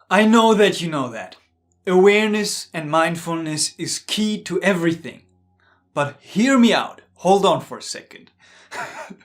I know that you know that. Awareness and mindfulness is key to everything. But hear me out. Hold on for a second.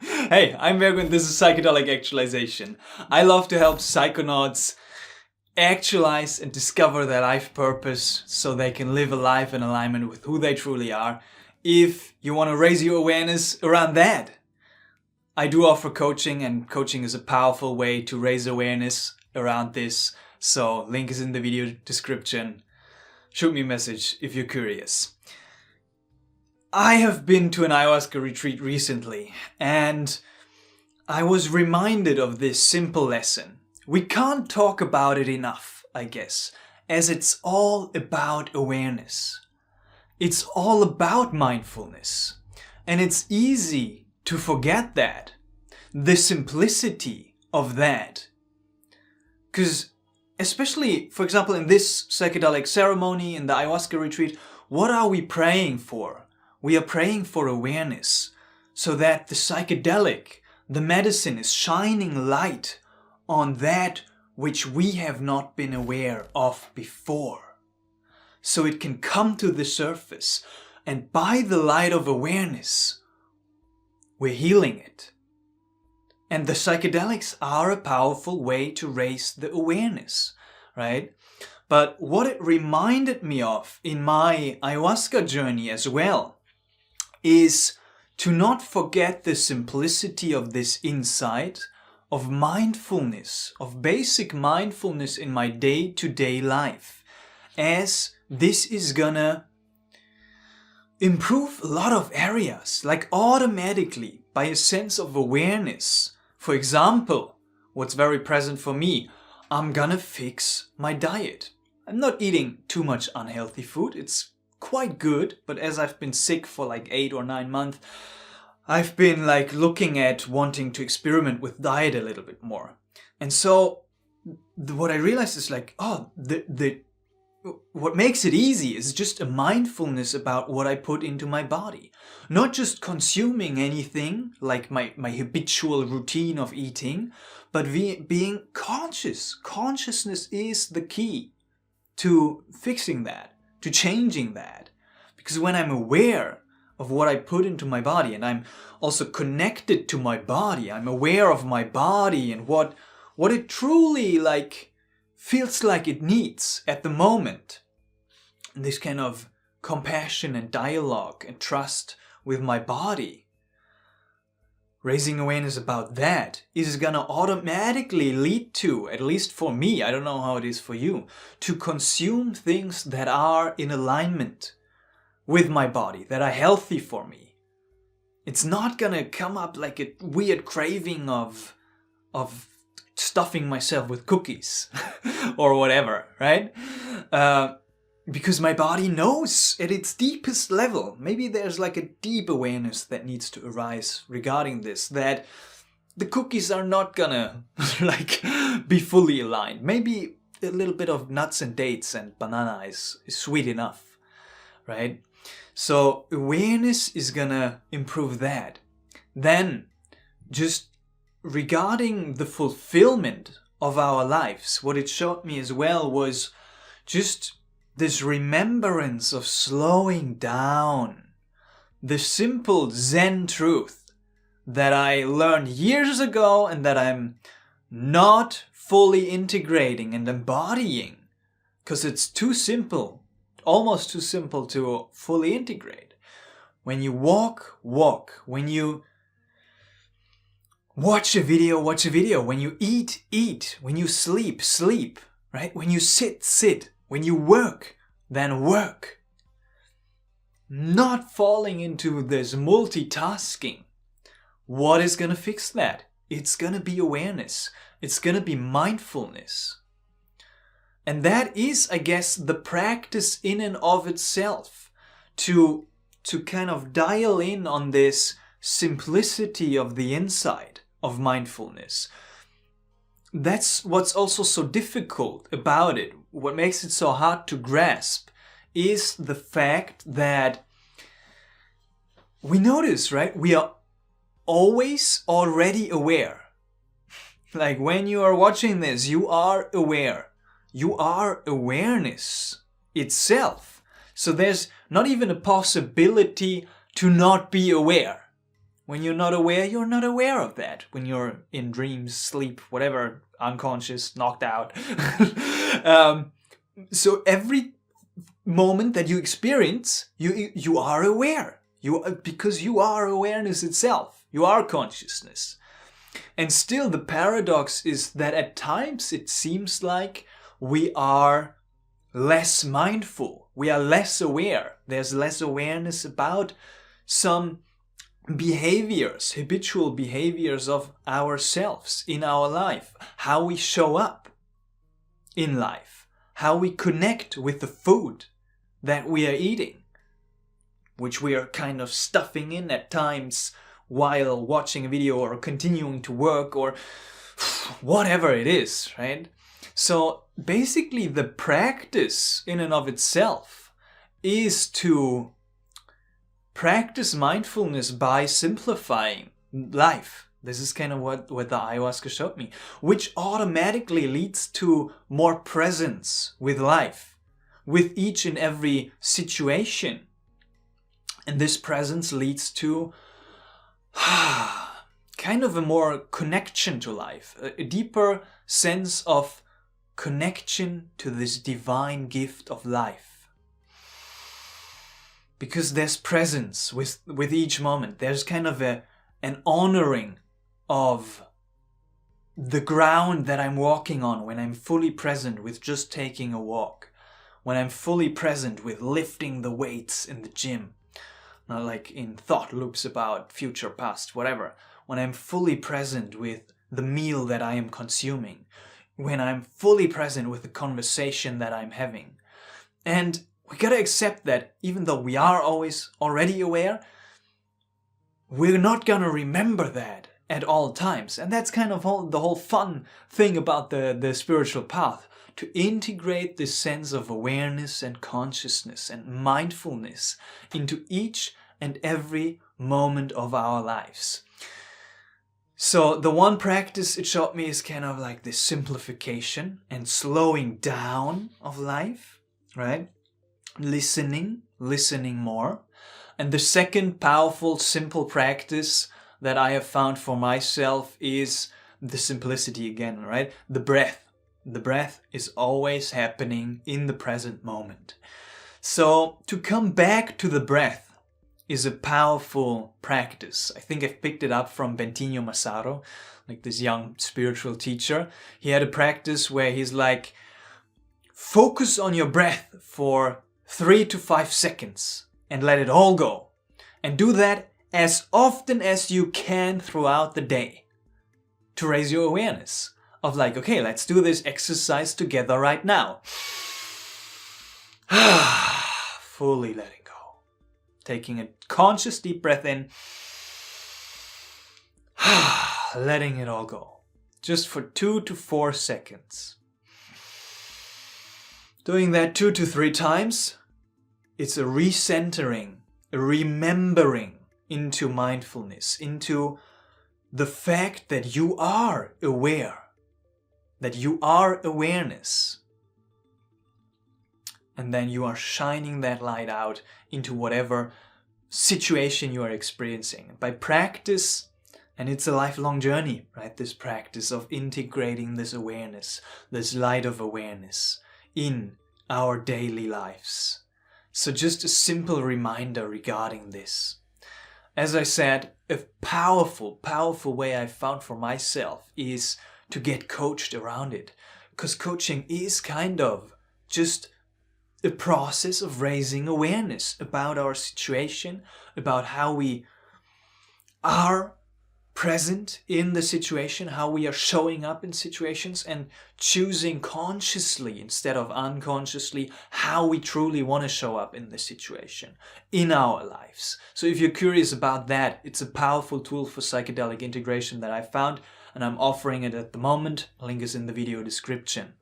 Hey, I'm Bergwin. This is Psychedelic Actualization. I love to help psychonauts actualize and discover their life purpose so they can live a life in alignment with who they truly are. If you want to raise your awareness around that, I do offer coaching, and coaching is a powerful way to raise awareness around this. So link is in the video description. Shoot me a message if you're curious. I have been to an ayahuasca retreat recently, and I was reminded of this simple lesson. We can't talk about it enough, I guess, as it's all about awareness. It's all about mindfulness. And it's easy to forget that. The simplicity of that. Because especially, for example, in this psychedelic ceremony, in the ayahuasca retreat, what are we praying for? We are praying for awareness, so that the psychedelic, the medicine, is shining light on that which we have not been aware of before. So it can come to the surface, and by the light of awareness, we're healing it. And the psychedelics are a powerful way to raise the awareness, right? But what it reminded me of in my ayahuasca journey as well is to not forget the simplicity of this insight of mindfulness, of basic mindfulness in my day-to-day life, as this is gonna improve a lot of areas, like automatically by a sense of awareness. For example, what's very present for me, I'm gonna fix my diet. I'm not eating too much unhealthy food. It's quite good, but as I've been sick for like 8 or 9 months, I've been like looking at wanting to experiment with diet a little bit more. And so what I realized is like, what makes it easy is just a mindfulness about what I put into my body. Not just consuming anything like my habitual routine of eating, but being conscious. Consciousness is the key to fixing that, to changing that. Because when I'm aware of what I put into my body, and I'm also connected to my body, I'm aware of my body and what it truly feels like it needs at the moment. This kind of compassion and dialogue and trust with my body. Raising awareness about that is gonna automatically lead to, at least for me, I don't know how it is for you, to consume things that are in alignment with my body, that are healthy for me. It's not gonna come up like a weird craving of stuffing myself with cookies or whatever, right? Because my body knows at its deepest level, maybe there's like a deep awareness that needs to arise regarding this, that the cookies are not gonna be fully aligned. Maybe a little bit of nuts and dates and banana is sweet enough, right? So awareness is gonna improve that. Then just regarding the fulfillment of our lives, what it showed me as well was just this remembrance of slowing down. The simple Zen truth that I learned years ago and that I'm not fully integrating and embodying because it's too simple, almost too simple to fully integrate. When you walk, walk. When you watch a video. When you eat. When you sleep, right? When you sit. When you work, then work. Not falling into this multitasking. What is gonna fix that? It's gonna be awareness. It's gonna be mindfulness. And that is, I guess, the practice in and of itself. To kind of dial in on this simplicity of the insight of mindfulness. That's what's also so difficult about it. What makes it so hard to grasp is the fact that we notice, right? We are always already aware. Like when you are watching this, you are aware. You are awareness itself. So there's not even a possibility to not be aware. When you're not aware of that. When you're in dreams, sleep, whatever, unconscious, knocked out. So every moment that you experience, you are aware. Because you are awareness itself. You are consciousness. And still the paradox is that at times it seems like we are less mindful. We are less aware. There's less awareness about some behaviors, habitual behaviors of ourselves in our life, how we show up in life, how we connect with the food that we are eating, which we are kind of stuffing in at times while watching a video or continuing to work or whatever it is, right? So basically the practice in and of itself is to practice mindfulness by simplifying life. This is kind of what the ayahuasca showed me, which automatically leads to more presence with life, with each and every situation. And this presence leads to kind of a more connection to life, a deeper sense of connection to this divine gift of life. Because there's presence with each moment. There's kind of an honoring of the ground that I'm walking on when I'm fully present with just taking a walk. When I'm fully present with lifting the weights in the gym. Not like in thought loops about future, past, whatever. When I'm fully present with the meal that I am consuming. When I'm fully present with the conversation that I'm having. And we gotta accept that even though we are always already aware, we're not gonna remember that at all times. And that's kind of the whole fun thing about the spiritual path. To integrate this sense of awareness and consciousness and mindfulness into each and every moment of our lives. So the one practice it showed me is kind of like this simplification and slowing down of life, right? Listening more. And the second powerful, simple practice that I have found for myself is the simplicity again, right? The breath. The breath is always happening in the present moment. So to come back to the breath is a powerful practice. I think I've picked it up from Bentinho Massaro, like this young spiritual teacher. He had a practice where he's like, focus on your breath for 3 to 5 seconds and let it all go. And do that as often as you can throughout the day to raise your awareness of like, okay, let's do this exercise together right now. Fully letting go. Taking a conscious deep breath in. Letting it all go. Just for 2 to 4 seconds. Doing that 2 to 3 times, it's a recentering, a remembering into mindfulness, into the fact that you are aware, that you are awareness. And then you are shining that light out into whatever situation you are experiencing. By practice, and it's a lifelong journey, right? This practice of integrating this awareness, this light of awareness in our daily lives. So just a simple reminder regarding this. As I said, a powerful way I found for myself is to get coached around it. Because coaching is kind of just a process of raising awareness about our situation, about how we are present in the situation, how we are showing up in situations, and choosing consciously instead of unconsciously how we truly want to show up in the situation in our lives. So if you're curious about that, it's a powerful tool for psychedelic integration that I found, and I'm offering it at the moment. Link is in the video description.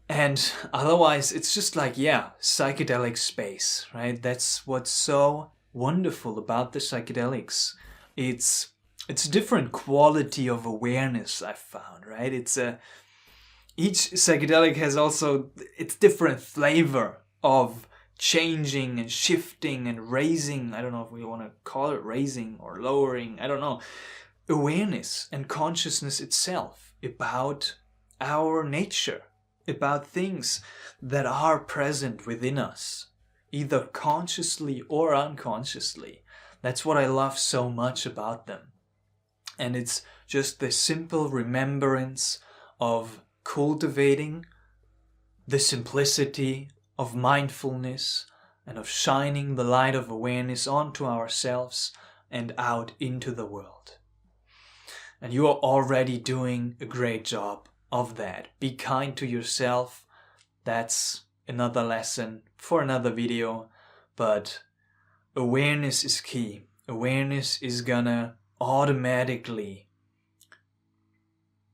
And otherwise, it's just like, yeah, psychedelic space, right? That's what's so wonderful about the psychedelics. It's a different quality of awareness I've found, right? It's each psychedelic has also its different flavor of changing and shifting and raising. I don't know if we want to call it raising or lowering. I don't know. Awareness and consciousness itself about our nature, about things that are present within us, either consciously or unconsciously. That's what I love so much about them. And it's just the simple remembrance of cultivating the simplicity of mindfulness and of shining the light of awareness onto ourselves and out into the world. And you are already doing a great job of that. Be kind to yourself. That's another lesson for another video. But awareness is key. Awareness is gonna automatically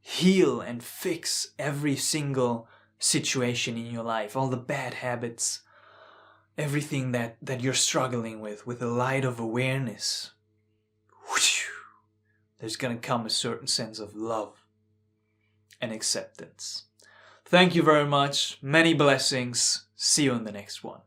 heal and fix every single situation in your life, all the bad habits, everything that you're struggling with the light of awareness. There's gonna come a certain sense of love and acceptance. Thank you very much. Many blessings. See you in the next one.